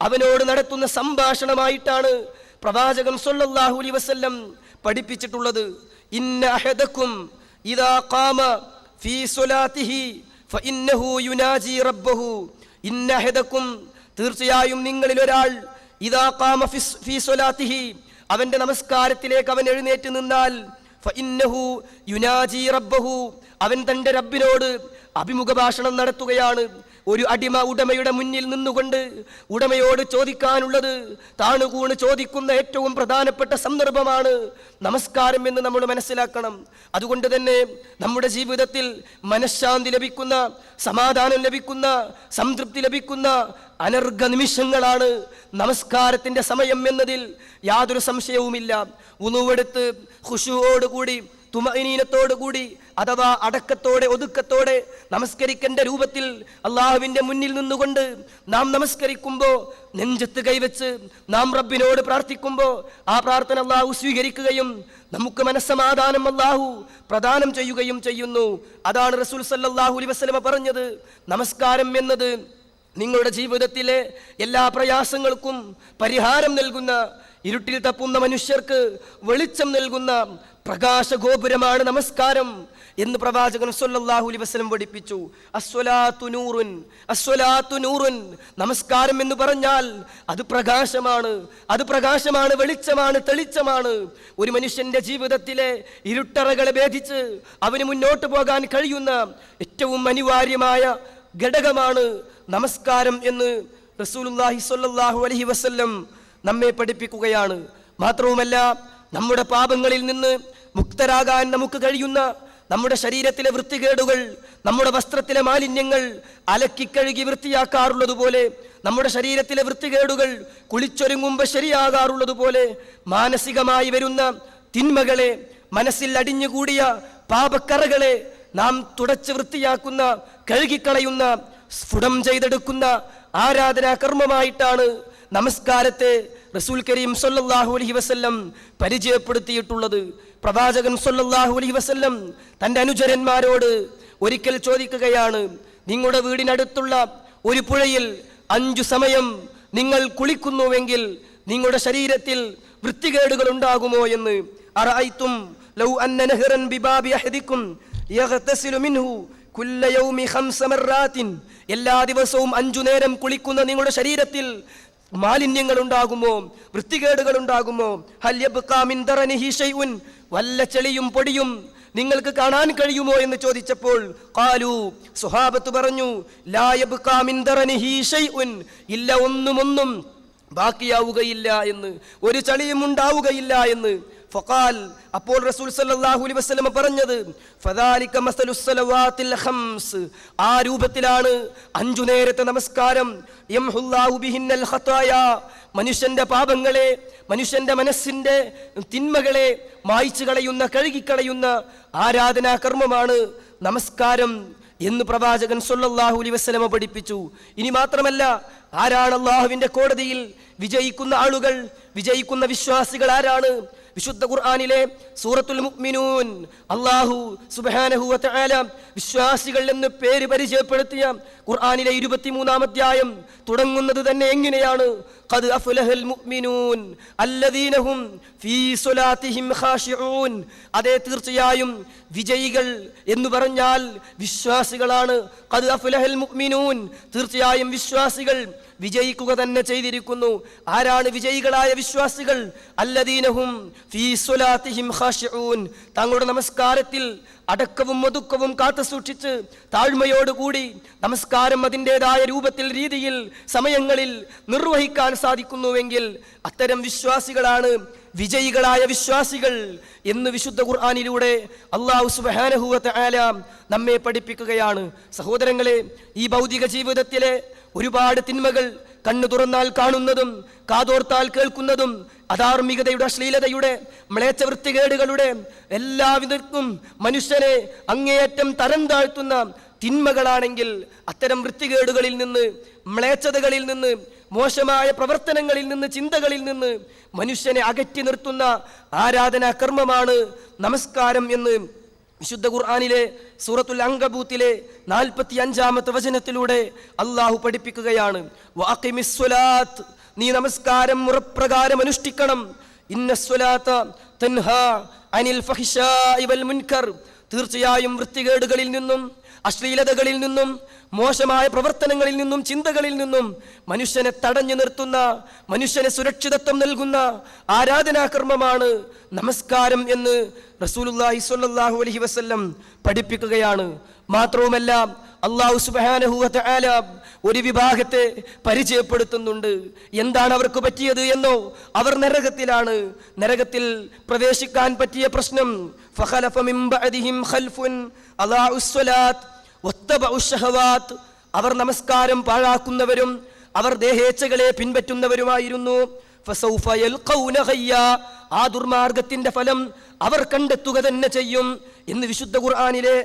അവനോട് നടത്തുന്ന സംഭാഷണമായിട്ടാണ് പ്രവാചകൻ സ്വല്ലല്ലാഹു അലൈഹി വസല്ലം പഠിപ്പിച്ചിട്ടുള്ളത്. ഇന്ന അഹദക്കും ഇദാ ഖാമ ഫീ സ്വലാത്തിഹി ഫഇന്നഹു യുനാജി റബ്ബഹു. ഇന്ന അഹദക്കും തീർച്ചയായും നിങ്ങളിൽ ഒരാൾ ഇദാ ഖാമ ഫീ സ്വലാത്തിഹി അവന്റെ നമസ്കാരത്തിലേക്ക് അവൻ എഴുന്നേറ്റ് നിന്നാൽ ഫഇന്നഹു യുനാജി റബ്ബഹു അവൻ തന്റെ റബ്ബിനോട് അഭിമുഖ ഭാഷണം നടത്തുകയാണ്. ഒരു അടിമ ഉടമയുടെ മുന്നിൽ നിന്നുകൊണ്ട് ഉടമയോട് ചോദിക്കാനുള്ളത് താണുകൂണ് ചോദിക്കുന്ന ഏറ്റവും പ്രധാനപ്പെട്ട സന്ദർഭമാണ് നമസ്കാരം എന്ന് നമ്മൾ മനസ്സിലാക്കണം. അതുകൊണ്ട് തന്നെ നമ്മുടെ ജീവിതത്തിൽ മനഃശാന്തി ലഭിക്കുന്ന, സമാധാനം ലഭിക്കുന്ന, സംതൃപ്തി ലഭിക്കുന്ന അനർഘ നിമിഷങ്ങളാണ് നമസ്കാരത്തിന്റെ സമയം എന്നതിൽ യാതൊരു സംശയവുമില്ല. വുളൂവെടുത്ത് ഖുശൂഓടുകൂടി തുമഈനത്തോടുകൂടി അഥവാ അടക്കത്തോടെ ഒതുക്കത്തോടെ നമസ്കരിക്കേണ്ട രൂപത്തിൽ അള്ളാഹുവിൻ്റെ മുന്നിൽ നിന്നുകൊണ്ട് നാം നമസ്കരിക്കുമ്പോൾ നെഞ്ചത്ത് കൈവച്ച് നാം റബ്ബിനോട് പ്രാർത്ഥിക്കുമ്പോൾ ആ പ്രാർത്ഥന അള്ളാഹു സ്വീകരിക്കുകയും നമുക്ക് മനസ്സമാധാനം അള്ളാഹു പ്രദാനം ചെയ്യുകയും ചെയ്യുന്നു. അതാണ് റസൂൽ സല്ലല്ലാഹു അലൈഹി വസല്ലം പറഞ്ഞത്, നമസ്കാരം എന്നത് നിങ്ങളുടെ ജീവിതത്തിലെ എല്ലാ പ്രയാസങ്ങൾക്കും പരിഹാരം നൽകുന്ന, ഇരുട്ടിൽ തപ്പുന്ന മനുഷ്യർക്ക് വെളിച്ചം നൽകുന്ന പ്രകാശഗോപുരമാണ് നമസ്കാരം എന്ന് പ്രവാചകൻ സ്വല്ലല്ലാഹു അലൈഹി വസല്ലം പഠിപ്പിച്ചു. അസ്വലാത്തു നൂറുൻ, അസ്വലാത്തു നൂറുൻ, നമസ്കാരം എന്ന് പറഞ്ഞാൽ അത് പ്രകാശമാണ്, അത് പ്രകാശമാണ്, വെളിച്ചമാണ്, തെളിച്ചമാണ്. ഒരു മനുഷ്യന്റെ ജീവിതത്തിലെ ഇരുട്ടറകളെ ഭേദിച്ച് അവന് മുന്നോട്ട് പോകാൻ കഴിയുന്ന ഏറ്റവും അനിവാര്യമായ ഘടകമാണ് നമസ്കാരം എന്ന് റസൂലുള്ളാഹി സ്വല്ലല്ലാഹു അലൈഹി വസല്ലം നമ്മെ പഠിപ്പിക്കുകയാണ്. മാത്രവുമല്ല, നമ്മുടെ പാപങ്ങളിൽ നിന്ന് മുക്തരാകാൻ നമുക്ക് കഴിയുന്ന, നമ്മുടെ ശരീരത്തിലെ വൃത്തികേടുകൾ, നമ്മുടെ വസ്ത്രത്തിലെ മാലിന്യങ്ങൾ അലക്കിക്കഴുകി വൃത്തിയാക്കാറുള്ളതുപോലെ, നമ്മുടെ ശരീരത്തിലെ വൃത്തികേടുകൾ കുളിച്ചൊരുങ്ങുമ്പോൾ ശരിയാകാറുള്ളതുപോലെ, മാനസികമായി വരുന്ന തിന്മകളെ, മനസ്സിൽ അടിഞ്ഞുകൂടിയ പാപക്കറകളെ നാം തുടച്ച് വൃത്തിയാക്കുന്ന, കഴുകിക്കളയുന്ന, സ്ഫുടം ചെയ്തെടുക്കുന്ന ആരാധനാ കർമ്മമായിട്ടാണ് നമസ്കാരത്തെ റസൂൽ കരീം സ്വല്ലല്ലാഹു അലൈഹി വസല്ലം പരിചയപ്പെടുത്തിയിട്ടുള്ളത്. പ്രവാചകൻ സ്വല്ലല്ലാഹു അലൈഹി വസല്ലം തൻ്റെ അനുചരന്മാരോട് ഒരിക്കൽ ചോദിക്കുകയാണ്, നിങ്ങളുടെ വീടിനടുത്തുള്ള ഒരു പുഴയിൽ 5 സമയം നിങ്ങൾ കുളിക്കുന്നുവെങ്കിൽ നിങ്ങളുടെ ശരീരത്തിൽ വൃത്തികേടുകൾ ഉണ്ടാകുമോ എന്ന്. അറഅയ്തും ലൗ അന്ന നഹ്റൻ ബിബാബി അഹദിക്കും യഗ്തസിലു മിൻഹു കുല്ല യൗമി 5 മർറാത്തിൻ, എല്ലാ ദിവസവും 5 നേരം കുളിക്കുന്ന നിങ്ങളുടെ ശരീരത്തിൽ മാലിന്യങ്ങൾ ഉണ്ടാകുമോ, വൃത്തികേടുകൾ ഉണ്ടാകുമോ? ഹൽ യബ്ഖാ മിൻ ദറനിഹി ഷൈഉൻ, വല്ല ചെളിയും പൊടിയും നിങ്ങൾക്ക് കാണാൻ കഴിയുമോ എന്ന് ചോദിച്ചപ്പോൾ ഖാലു, സ്വഹാബത്ത് പറഞ്ഞു, ലാ യബ്ഖാ മിൻ ദറനിഹി ഷൈഉൻ, ഇല്ല, ഒന്നും ബാക്കിയാവുകയില്ല എന്ന്, ഒരു ചളിയും ഉണ്ടാവുകയില്ല എന്ന്. ഫഖാൽ, അപ്പോൾ റസൂൽ സല്ലല്ലാഹു അലൈഹി വസല്ലം പറഞ്ഞത്, ഫദാലിക മസലുസ് സലവാത്തിൽ ഖംസ്, ആ രൂപത്തിലാണ് 5 നേരത്തെ നമസ്കാരം, യംഹുല്ലാഹു ബിഹിന്നൽ ഖതായ, മനുഷ്യന്റെ പാപങ്ങളെ, മനുഷ്യന്റെ മനസ്സിന്റെ തിന്മകളെ മായ്ച്ചു കളയുന്ന, കഴുകിക്കളയുന്ന ആരാധനാ കർമ്മമാണ് നമസ്കാരം എന്ന് പ്രവാചകൻ സ്വല്ലല്ലാഹു അലൈഹി വസല്ലം പഠിപ്പിച്ചു. ഇനി മാത്രമല്ല, ആരാണ് അല്ലാഹുവിന്റെ കോടതിയിൽ വിജയിക്കുന്ന ആളുകൾ, വിജയിക്കുന്ന വിശ്വാസികൾ ആരാണ്? വിശുദ്ധ ഖുർആനിലെ സൂറത്തുൽ മുഅ്മിനൂൻ അല്ലാഹു സുബ്ഹാനഹു വ തആല വിശ്വാസികൾ എന്ന് പേര് പരിചയപ്പെടുത്തിയ ഖുർആനിലെ 23-ാം അധ്യായം തുടങ്ങുന്നത് തന്നെ എങ്ങനെയാണ്? ഖദ് അഫ്ലഹൽ മുഅ്മിനൂൻ അല്ലദീന ഹും ഫീ സ്വലാത്തിഹിം ഖാശിഊൻ. അതേ, തീർച്ചയായും വിജയികൾ എന്ന് പറഞ്ഞാൽ വിശ്വാസികളാണ്. ഖദ് അഫ്ലഹൽ മുഅ്മിനൂൻ, തീർച്ചയായും വിശ്വാസികൾ വിജയിക്കുക തന്നെ ചെയ്തിരിക്കുന്നു. ആരാണ് വിജയികളായ വിശ്വാസികൾ? അല്ലദീനഹും ഫീ സ്വലാത്തിഹിം ഖാശിഊൻ, തങ്ങളുടെ നമസ്കാരത്തിൽ അടക്കവും ഒതുക്കവും കാത്തു സൂക്ഷിച്ച് താഴ്മയോടുകൂടി നമസ്കാരം അതിൻ്റെതായ രൂപത്തിൽ, രീതിയിൽ, സമയങ്ങളിൽ നിർവഹിക്കാൻ സാധിക്കുന്നുവെങ്കിൽ അത്തരം വിശ്വാസികളാണ് വിജയികളായ വിശ്വാസികൾ എന്ന് വിശുദ്ധ ഖുർആനിലൂടെ അല്ലാഹു സുബ്ഹാനഹു വ തആല നമ്മെ പഠിപ്പിക്കുകയാണ്. സഹോദരങ്ങളെ, ഈ ഭൗതിക ജീവിതത്തിലെ ഒരുപാട് തിന്മകൾ കണ്ണു തുറന്നാൽ കാണുന്നതും കാതോർത്താൽ കേൾക്കുന്നതും അധാർമികതയുടെ, അശ്ലീലതയുടെ, മ്ലേച്ഛ വൃത്തികേടുകളുടെ എല്ലാവിധർക്കും മനുഷ്യനെ അങ്ങേയറ്റം തരം താഴ്ത്തുന്ന തിന്മകളാണെങ്കിൽ അത്തരം വൃത്തികേടുകളിൽ നിന്ന്, മ്ലേച്ഛതകളിൽ നിന്ന്, മോശമായ പ്രവർത്തനങ്ങളിൽ നിന്ന്, ചിന്തകളിൽ നിന്ന് മനുഷ്യനെ അകറ്റി നിർത്തുന്ന ആരാധനാ കർമ്മമാണ് നമസ്കാരം എന്ന് വിശുദ്ധ ഖുർആനിലെ സൂറത്തുൽ അങ്കബൂത്തിലെ 45-ാമത്തെ വചനത്തിലൂടെ അള്ളാഹു പഠിപ്പിക്കുകയാണ്, വഅഖിമിസ്സലാത്ത്, നീ നമസ്കാരം മുറപ്രകാരം അനുഷ്ഠിക്കണം. ഇന്നസ്സലാത്ത തൻഹാ അനിൽ ഫഹ്ശാഇ വൽ മുൻകർ, തീർച്ചയായും വൃത്തികേടുകളിൽ നിന്നും അശ്ലീലതകളിൽ നിന്നും മോശമായ പ്രവർത്തനങ്ങളിൽ നിന്നും ചിന്തകളിൽ നിന്നും മനുഷ്യനെ തടഞ്ഞു നിർത്തുന്ന, മനുഷ്യന് സുരക്ഷിതത്വം നൽകുന്ന ആരാധനാകർമ്മമാണ് നമസ്കാരം എന്ന് റസൂലുള്ളാഹി സ്വല്ലല്ലാഹു അലൈഹി വസല്ലം പഠിപ്പിക്കുകയാണ്. മാത്രവുമല്ല അല്ലാഹു സുബ്ഹാനഹു വ തആല ഒരു വിഭാഗത്തെ പരിചയപ്പെടുത്തുന്നുണ്ട്. എന്താണ് അവർക്ക് പറ്റിയത് എന്നോ? അവർ നരകത്തിലാണ്. നരകത്തിൽ പ്രവേശിക്കാൻ പറ്റിയ പ്രശ്നം, ഫഖലഫ മിൻ ബഅദിഹിം ഖൽഫുൻ അളാഉസ് സ്വലാത്ത് വത്തബഉശ് ശഹവാത്ത്, അവർ നമസ്കാരം പാഴാക്കുന്നവരും അവർ ദേഹേച്ഛകളെ പിൻപറ്റുന്നവരുമായിരുന്നു. ഫസൗഫ യൽഖൗന ഖയ്യാ, ആ ദുർമാർഗത്തിന്റെ ഫലം അവർ കണ്ടെത്തുക തന്നെ ചെയ്യും എന്ന് വിശുദ്ധ ഖുർആനിലെ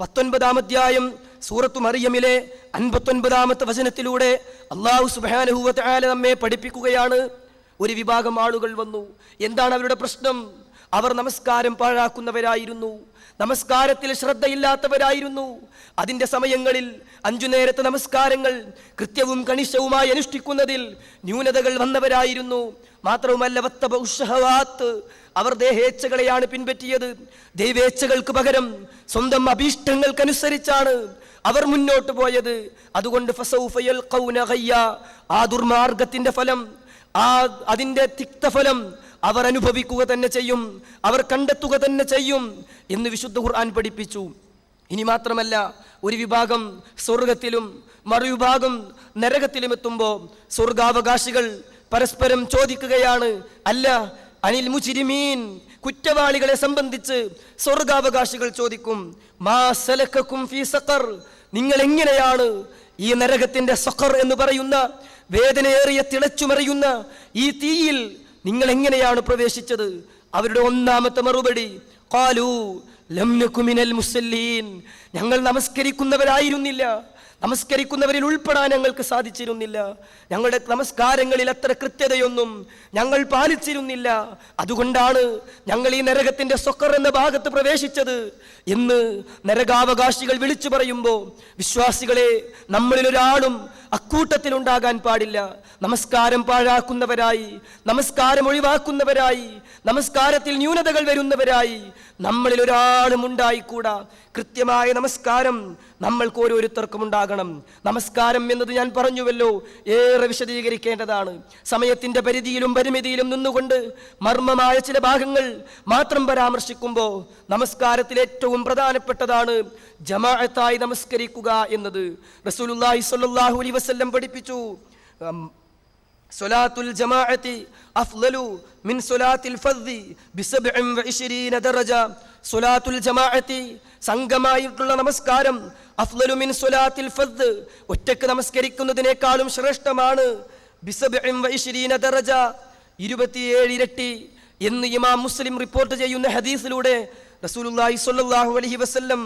19-ാം അധ്യായം സൂറത്തു മറിയമിലെ 59-ാമത്തെ വചനത്തിലൂടെ അല്ലാഹു സുബ്ഹാനഹു വ തആല നമ്മെ പഠിപ്പിക്കുകയാണ്. ഒരു വിഭാഗം ആളുകൾ വന്നു. എന്താണ് അവരുടെ പ്രശ്നം? അവർ നമസ്കാരം പാഴാക്കുന്നവരായിരുന്നു, നമസ്കാരത്തിൽ ശ്രദ്ധയില്ലാത്തവരായിരുന്നു. അതിൻ്റെ സമയങ്ങളിൽ 5 നേരത്തെ നമസ്കാരങ്ങൾ കൃത്യവും കണിശവുമായി അനുഷ്ഠിക്കുന്നതിൽ ന്യൂനതകൾ വന്നവരായിരുന്നു. മാത്രവുമല്ല വത്തബഉശ് ശഹവാത്ത്, അവർ ദേഹേച്ഛകളെയാണ് പിൻപറ്റിയത്. ദൈവേച്ഛകൾക്ക് പകരം സ്വന്തം അഭീഷ്ടങ്ങൾക്കനുസരിച്ചാണ് അവർ മുന്നോട്ട് പോയത്. അതുകൊണ്ട് ഫസൗഫ യൽഖൗന ഖയ്യാ, ആ ദുർമാർഗത്തിന്റെ ഫലം, അതിൻ്റെ തിക്തഫലം അവർ അനുഭവിക്കുക തന്നെ ചെയ്യും, അവർ കണ്ടെത്തുക തന്നെ ചെയ്യും എന്ന് വിശുദ്ധ ഖുർആൻ പഠിപ്പിച്ചു. ഇനി മാത്രമല്ല, ഒരു വിഭാഗം സ്വർഗത്തിലും മറുവിഭാഗം നരകത്തിലും എത്തുമ്പോൾ സ്വർഗാവകാശികൾ പരസ്പരം ചോദിക്കുകയാണ്, അല്ല അനിൽ മുജ്രിമീൻ, കുറ്റവാളികളെ സംബന്ധിച്ച് സ്വർഗാവകാശികൾ ചോദിക്കും, മാ സലക്കക്കും ഫീ സഖർ, നിങ്ങൾ എങ്ങനെയാണ് ഈ നരകത്തിന്റെ സഖർ എന്ന് പറയുന്ന വേദനയേറിയ തിളച്ചുമറിയുന്ന ഈ തീയിൽ നിങ്ങൾ എങ്ങനെയാണ് പ്രവേശിച്ചത്? അവരുടെ ഒന്നാമത്തെ മറുപടി, ഖാലൂ ലം നകു മിനൽ മുസല്ലീൻ, ഞങ്ങൾ നമസ്കരിക്കുന്നവരായിരുന്നില്ല, നമസ്കരിക്കുന്നവരിൽ ഉൾപ്പെടാൻ ഞങ്ങൾക്ക് സാധിച്ചിരുന്നില്ല, ഞങ്ങളുടെ നമസ്കാരങ്ങളിൽ അത്ര കൃത്യതയൊന്നും ഞങ്ങൾ പാലിച്ചിരുന്നില്ല, അതുകൊണ്ടാണ് ഞങ്ങൾ ഈ നരകത്തിന്റെ സഖർ എന്ന ഭാഗത്ത് പ്രവേശിച്ചത് എന്ന് നരകാവകാശികൾ വിളിച്ചു പറയുമ്പോൾ, വിശ്വാസികളെ, നമ്മളിൽ ഒരാളും അക്കൂട്ടത്തിലുണ്ടാകാൻ പാടില്ല. നമസ്കാരം പാഴാക്കുന്നവരായി, നമസ്കാരം ഒഴിവാക്കുന്നവരായി, നമസ്കാരത്തിൽ ന്യൂനതകൾ വരുന്നവരായി നമ്മളിൽ ഒരാളും ഉണ്ടായിക്കൂടാ. കൃത്യമായ നമസ്കാരം നമ്മൾക്ക് ഓരോരുത്തർക്കും ഉണ്ടാകണം. നമസ്കാരം എന്നത് ഞാൻ പറഞ്ഞുവല്ലോ, ഏറെ വിശദീകരിക്കേണ്ടതാണ്. സമയത്തിന്റെ പരിധിയിലും പരിമിതിയിലും നിന്നുകൊണ്ട് മർമ്മമായ ചില ഭാഗങ്ങൾ മാത്രം പരാമർശിക്കുമ്പോൾ നമസ്കാരത്തിൽ ഏറ്റവും പ്രധാനപ്പെട്ടതാണ് ജമാഅത്തായി നമസ്കരിക്കുക എന്നത്. റസൂലുള്ളാഹി സ്വല്ലല്ലാഹു അലൈഹി വസല്ലം പഠിപ്പിച്ചു, സ്വലാത്തുൽ ജമാഅത്തി അഫ്ളലു മിൻ സ്വലാത്തിൽ ഫർദി ബി27 ദറജ. സ്വലാത്തുൽ ജമാഅത്തി, സംഘമായിട്ടുള്ള നമസ്കാരം, അഫ്ളലു മിൻ സ്വലാത്തിൽ ഫർദ്, ഒറ്റക്ക് നമസ്കരിക്കുന്നതിനേക്കാളും ശ്രേഷ്ഠമാണ്. ബി27 ദറജ, 27 ഇരട്ടി എന്ന് ഇമാം മുസ്ലിം റിപ്പോർട്ട് ചെയ്യുന്ന ഹദീസിലൂടെ റസൂലുള്ളാഹി സ്വല്ലല്ലാഹു അലൈഹി വസല്ലം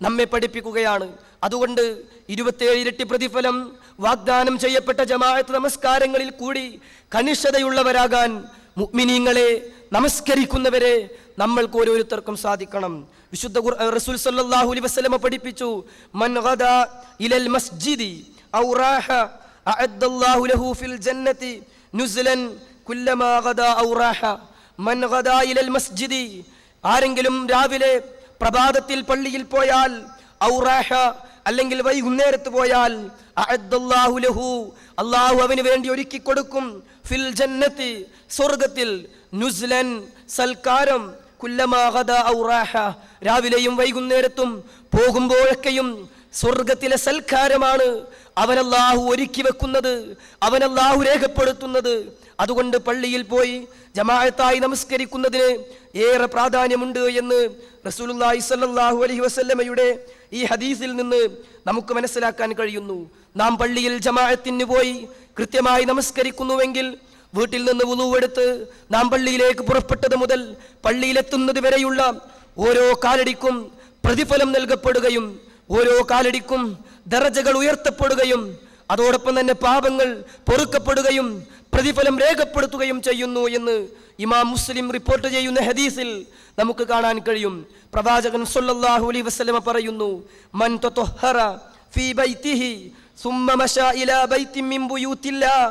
നമ്മെ പഠിപ്പിക്കുകയാണ്. അതുകൊണ്ട് 27 ഇരട്ടി പ്രതിഫലം വാഗ്ദാനം ചെയ്യപ്പെട്ട ജമാഅത്ത് നമസ്കാരങ്ങളിൽ കൂടി കണിശതയുള്ളവരാകാൻ മുഅ്മിനീങ്ങളെ, നമസ്കരിക്കുന്നവരെ നമ്മൾക്ക് ഓരോരുത്തർക്കും സാധിക്കണം. വിശുദ്ധ റസൂൽ സല്ലല്ലാഹു അലൈഹി വസല്ലം പഠിപ്പിച്ചു, മൻ ഗദാ ഇലൽ മസ്ജിദി ഔ റാഹ അഅദ്ദല്ലാഹു ലഹു ഫിൽ ജന്നതി നുസ്ലൻ കുല്ലമാ ഗദാ ഔ റാഹ. മൻ ഗദാ ഇലൽ മസ്ജിദി, ആരെങ്കിലും രാവിലെ പ്രഭാതത്തിൽ പള്ളിയിൽ പോയാൽ, ഔ റാഹ അല്ലെങ്കിൽ വൈകുന്നേരത്ത് പോയാൽ, അഅദ്ദല്ലാഹു ലഹു, അല്ലാഹു അവന് വേണ്ടി ഒരുക്കി കൊടുക്കും, ഫിൽ ജന്നതി, സ്വർഗ്ഗത്തിൽ, നുസ്ലൻ, സൽക്കാരം, കുല്ലമാ ഗദാ ഔ റാഹ, രാവിലെയും വൈകുന്നേരത്തും പോകുമ്പോഴൊക്കെയും സ്വർഗത്തിലെ സൽക്കാരമാണ് അവനല്ലാഹു ഒരുക്കി വെക്കുന്നത്, അവനല്ലാഹു രേഖപ്പെടുത്തുന്നത്. അതുകൊണ്ട് പള്ളിയിൽ പോയി ജമാഅത്തായി നമസ്കരിക്കുന്നതിന് ഏറെ പ്രാധാന്യമുണ്ട് എന്ന് റസൂലുള്ളാഹി സ്വല്ലല്ലാഹു അലൈഹി വസല്ലമയുടെ ഈ ഹദീസിൽ നിന്ന് നമുക്ക് മനസ്സിലാക്കാൻ കഴിയുന്നു. നാം പള്ളിയിൽ ജമാഅത്തിന് പോയി കൃത്യമായി നമസ്കരിക്കുന്നുവെങ്കിൽ, വീട്ടിൽ നിന്ന് വുളൂവെടുത്ത് നാം പള്ളിയിലേക്ക് പുറപ്പെട്ടത് മുതൽ പള്ളിയിലെത്തുന്നത് വരെയുള്ള ഓരോ കാലടിക്കും പ്രതിഫലം നൽകപ്പെടുകയും ഓരോ കാലടിക്കും ദറജകൾ ഉയർത്തപ്പെടുകയും അതോടൊപ്പം തന്നെ പാപങ്ങൾ പൊറുക്കപ്പെടുകയും പ്രതിഫലം രേഖപ്പെടുത്തുകയും ചെയ്യുന്നു എന്ന് ഇമാം മുസ്ലിം റിപ്പോർട്ട് ചെയ്യുന്ന ഹദീസിൽ നമുക്ക് കാണാൻ കഴിയും. പ്രവാചകൻ സല്ലല്ലാഹു അലൈഹി വസല്ലം പറയുന്നു, മൻ തതഹറ ഫീ ബൈതിഹി സുമ്മ മശാ ഇലാ ബൈത്തിൻ മിൻ ബുയൂത്തില്ലാഹ്